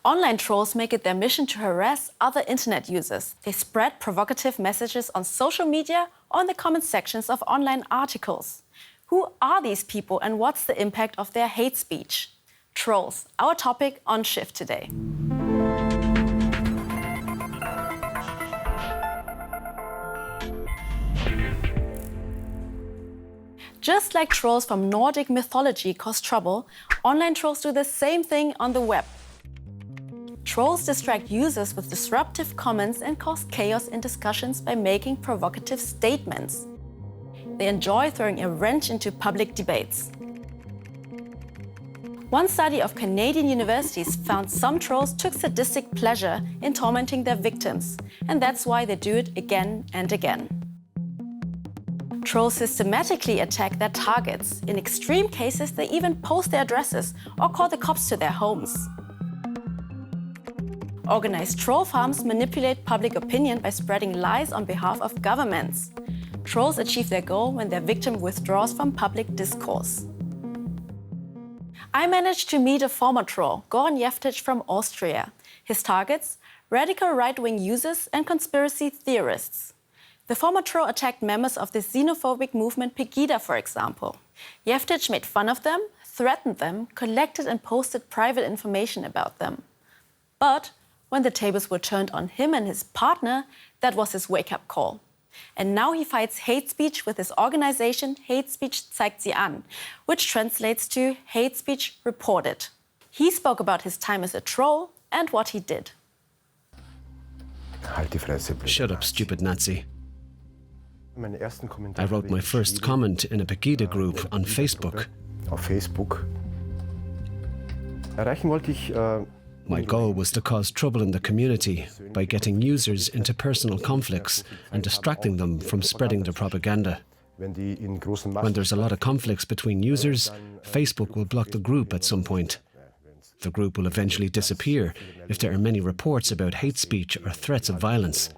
Online trolls make it their mission to harass other internet users. They spread provocative messages on social media or in the comment sections of online articles. Who are these people and what's the impact of their hate speech? Trolls, our topic on Shift today. Just like trolls from Nordic mythology cause trouble, online trolls do the same thing on the web. Trolls distract users with disruptive comments and cause chaos in discussions by making provocative statements. They enjoy throwing a wrench into public debates. One study of Canadian universities found some trolls took sadistic pleasure in tormenting their victims, and that's why they do it again and again. Trolls systematically attack their targets. In extreme cases, they even post their addresses or call the cops to their homes. Organized troll farms manipulate public opinion by spreading lies on behalf of governments. Trolls achieve their goal when their victim withdraws from public discourse. I managed to meet a former troll, Goran Jeftic from Austria. His targets? Radical right-wing users and conspiracy theorists. The former troll attacked members of the xenophobic movement Pegida, for example. Jeftic made fun of them, threatened them, collected and posted private information about them. But when the tables were turned on him and his partner, that was his wake-up call. And now he fights hate speech with his organization Hate Speech zeigt sie an, which translates to Hate Speech Reported. He spoke about his time as a troll and what he did. Shut up, stupid Nazi. I wrote my first comment in a Pegida group on Facebook. My goal was to cause trouble in the community by getting users into personal conflicts and distracting them from spreading their propaganda. When there's a lot of conflicts between users, Facebook will block the group at some point. The group will eventually disappear if there are many reports about hate speech or threats of violence.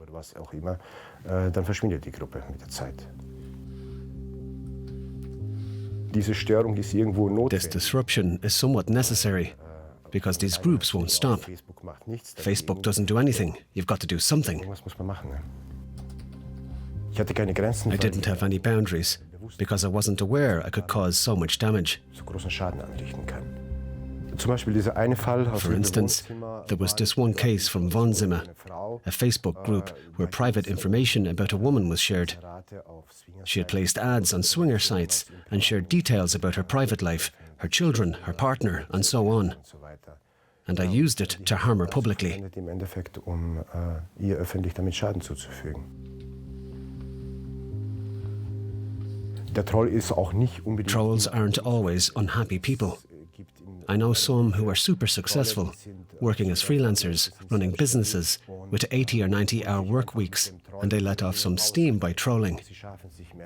This disruption is somewhat necessary because these groups won't stop. Facebook doesn't do anything. You've got to do something. I didn't have any boundaries because I wasn't aware I could cause so much damage. For instance, there was this one case from Zama, a Facebook group where private information about a woman was shared. She had placed ads on swinger sites and shared details about her private life, her children, her partner, and so on. And I used it to harm her publicly. Trolls aren't always unhappy people. I know some who are super successful, working as freelancers, running businesses with 80 or 90-hour work weeks, and they let off some steam by trolling.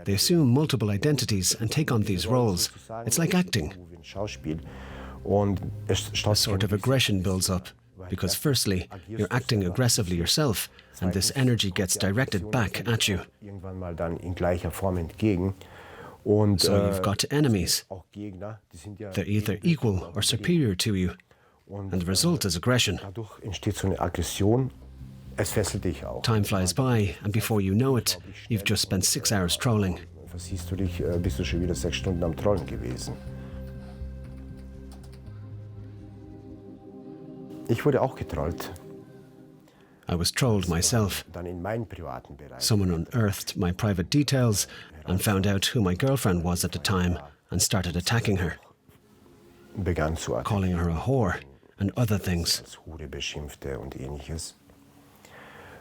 They assume multiple identities and take on these roles. It's like acting. A sort of aggression builds up, because firstly, you're acting aggressively yourself, and this energy gets directed back at you. So you've got enemies. They're either equal or superior to you, and the result is aggression. Time flies by, and before you know it, you've just spent 6 hours trolling. I was trolled myself. Someone unearthed my private details and found out who my girlfriend was at the time and started attacking her, calling her a whore and other things.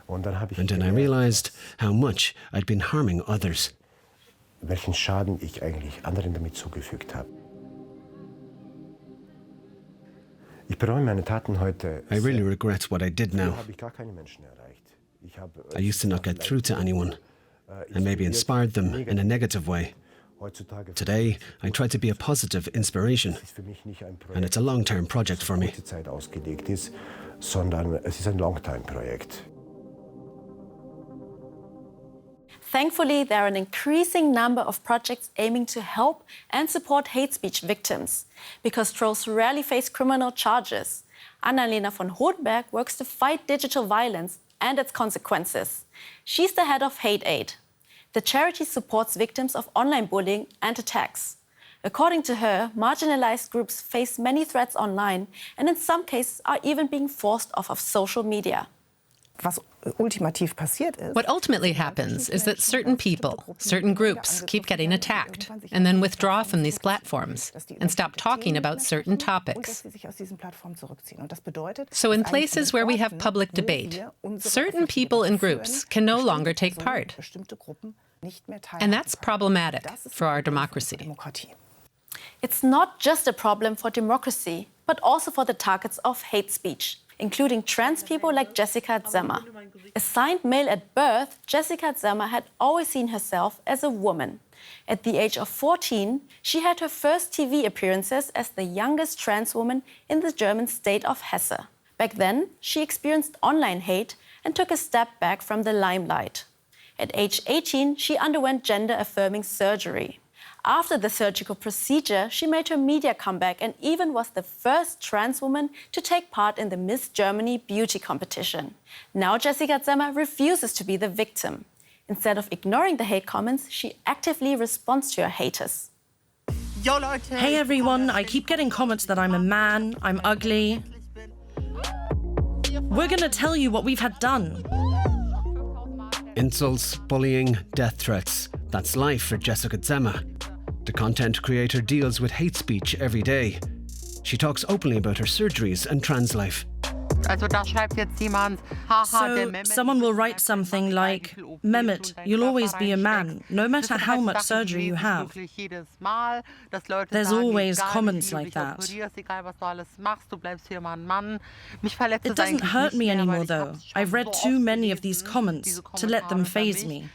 And then I realized how much I'd been harming others. I really regret what I did now. I used to not get through to anyone, and maybe inspired them in a negative way. Today, I try to be a positive inspiration, and it's a long-term project for me. Thankfully, there are an increasing number of projects aiming to help and support hate speech victims, because trolls rarely face criminal charges. Annalena von Hohenberg works to fight digital violence and its consequences. She's the head of Hate Aid. The charity supports victims of online bullying and attacks. According to her, marginalized groups face many threats online and in some cases are even being forced off of social media. What ultimately happens is that certain people, certain groups keep getting attacked and then withdraw from these platforms and stop talking about certain topics. So in places where we have public debate, certain people and groups can no longer take part. And that's problematic for our democracy. It's not just a problem for democracy, but also for the targets of hate speech, including trans people like Jessica Zama. Assigned male at birth, Jessica Zama had always seen herself as a woman. At the age of 14, she had her first TV appearances as the youngest trans woman in the German state of Hesse. Back then, she experienced online hate and took a step back from the limelight. At age 18, she underwent gender-affirming surgery. After the surgical procedure, she made her media comeback and even was the first trans woman to take part in the Miss Germany beauty competition. Now Jessica Zama refuses to be the victim. Instead of ignoring the hate comments, she actively responds to her haters. Hey everyone, I keep getting comments that I'm a man, I'm ugly. We're gonna tell you what we've had done. Insults, bullying, death threats. That's life for Jessica Zama. The content creator deals with hate speech every day. She talks openly about her surgeries and trans life. So someone will write something like, Mehmet, you'll always be a man, no matter how much surgery you have. There's always comments like that. It doesn't hurt me anymore, though. I've read too many of these comments to let them faze me.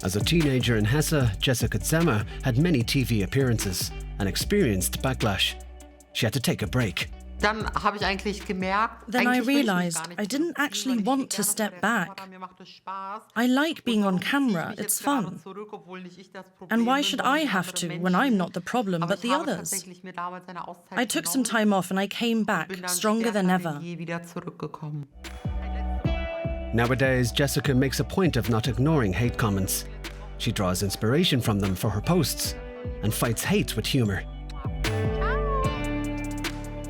As a teenager in Hesse, Jessica Zama had many TV appearances and experienced backlash. She had to take a break. Then I realized I didn't actually want to step back. I like being on camera, it's fun. And why should I have to when I'm not the problem but the others? I took some time off and I came back stronger than ever. Nowadays, Jessica makes a point of not ignoring hate comments. She draws inspiration from them for her posts and fights hate with humor.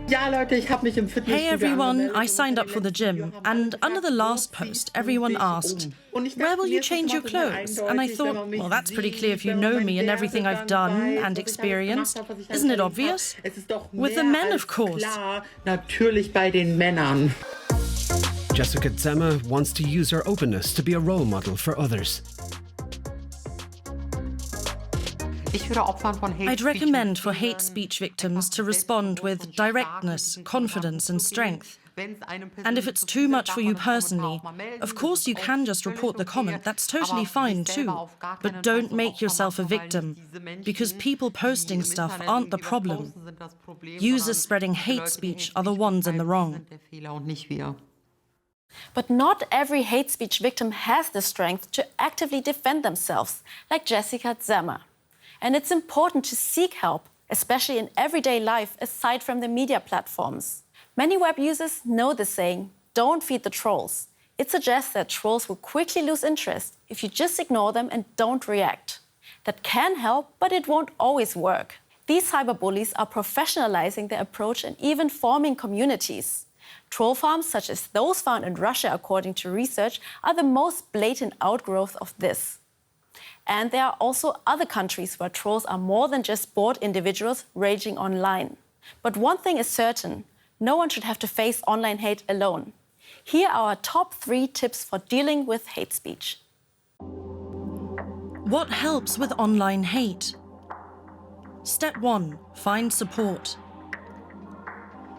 Hey everyone, I signed up for the gym, and under the last post, everyone asked, where will you change your clothes? And I thought, well, that's pretty clear if you know me and everything I've done and experienced. Isn't it obvious? With the men, of course. Jessica Zama wants to use her openness to be a role model for others. I'd recommend for hate speech victims to respond with directness, confidence and strength. And if it's too much for you personally, of course you can just report the comment, that's totally fine too. But don't make yourself a victim, because people posting stuff aren't the problem. Users spreading hate speech are the ones in the wrong. But not every hate speech victim has the strength to actively defend themselves, like Jessica Zama. And it's important to seek help, especially in everyday life, aside from the media platforms. Many web users know the saying, don't feed the trolls. It suggests that trolls will quickly lose interest if you just ignore them and don't react. That can help, but it won't always work. These cyberbullies are professionalizing their approach and even forming communities. Troll farms, such as those found in Russia, according to research, are the most blatant outgrowth of this. And there are also other countries where trolls are more than just bored individuals raging online. But one thing is certain, no one should have to face online hate alone. Here are our top 3 tips for dealing with hate speech. What helps with online hate? Step 1, find support.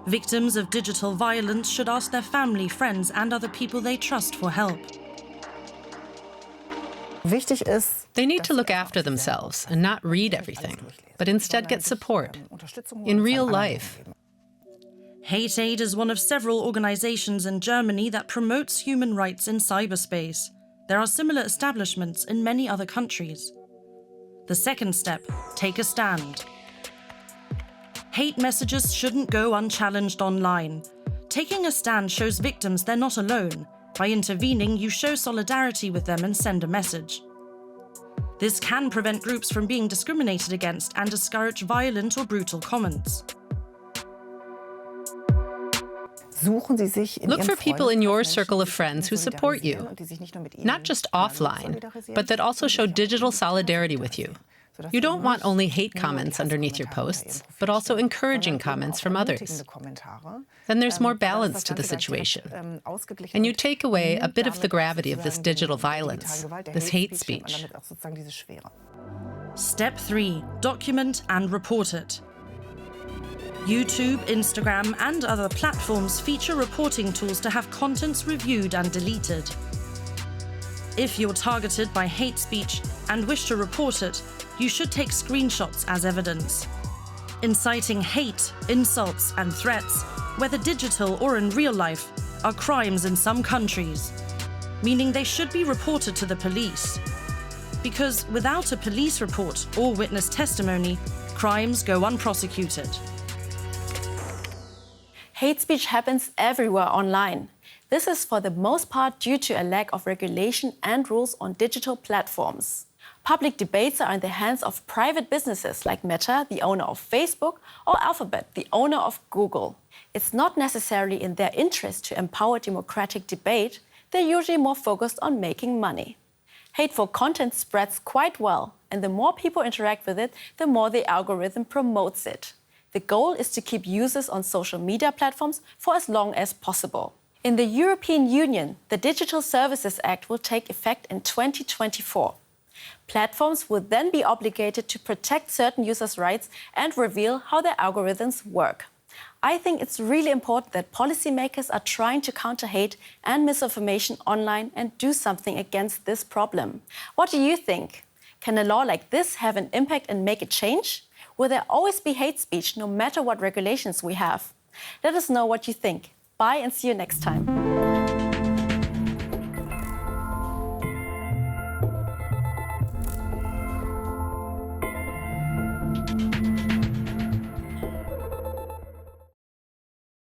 Victims of digital violence should ask their family, friends and other people they trust for help. They need to look after themselves and not read everything, but instead get support in real life. Hate Aid is one of several organizations in Germany that promotes human rights in cyberspace. There are similar establishments in many other countries. The second step, take a stand. Hate messages shouldn't go unchallenged online. Taking a stand shows victims they're not alone. By intervening, you show solidarity with them and send a message. This can prevent groups from being discriminated against and discourage violent or brutal comments. Look for people in your circle of friends who support you, not just offline, but that also show digital solidarity with you. You don't want only hate comments underneath your posts, but also encouraging comments from others. Then there's more balance to the situation. And you take away a bit of the gravity of this digital violence, this hate speech. Step 3. Document and report it. YouTube, Instagram, and other platforms feature reporting tools to have contents reviewed and deleted. If you're targeted by hate speech and wish to report it, you should take screenshots as evidence. Inciting hate, insults, and threats, whether digital or in real life, are crimes in some countries, meaning they should be reported to the police. Because without a police report or witness testimony, crimes go unprosecuted. Hate speech happens everywhere online. This is for the most part due to a lack of regulation and rules on digital platforms. Public debates are in the hands of private businesses like Meta, the owner of Facebook, or Alphabet, the owner of Google. It's not necessarily in their interest to empower democratic debate. They're usually more focused on making money. Hateful content spreads quite well, and the more people interact with it, the more the algorithm promotes it. The goal is to keep users on social media platforms for as long as possible. In the European Union, the Digital Services Act will take effect in 2024. Platforms will then be obligated to protect certain users' rights and reveal how their algorithms work. I think it's really important that policymakers are trying to counter hate and misinformation online and do something against this problem. What do you think? Can a law like this have an impact and make a change? Will there always be hate speech no matter what regulations we have? Let us know what you think. Bye and see you next time.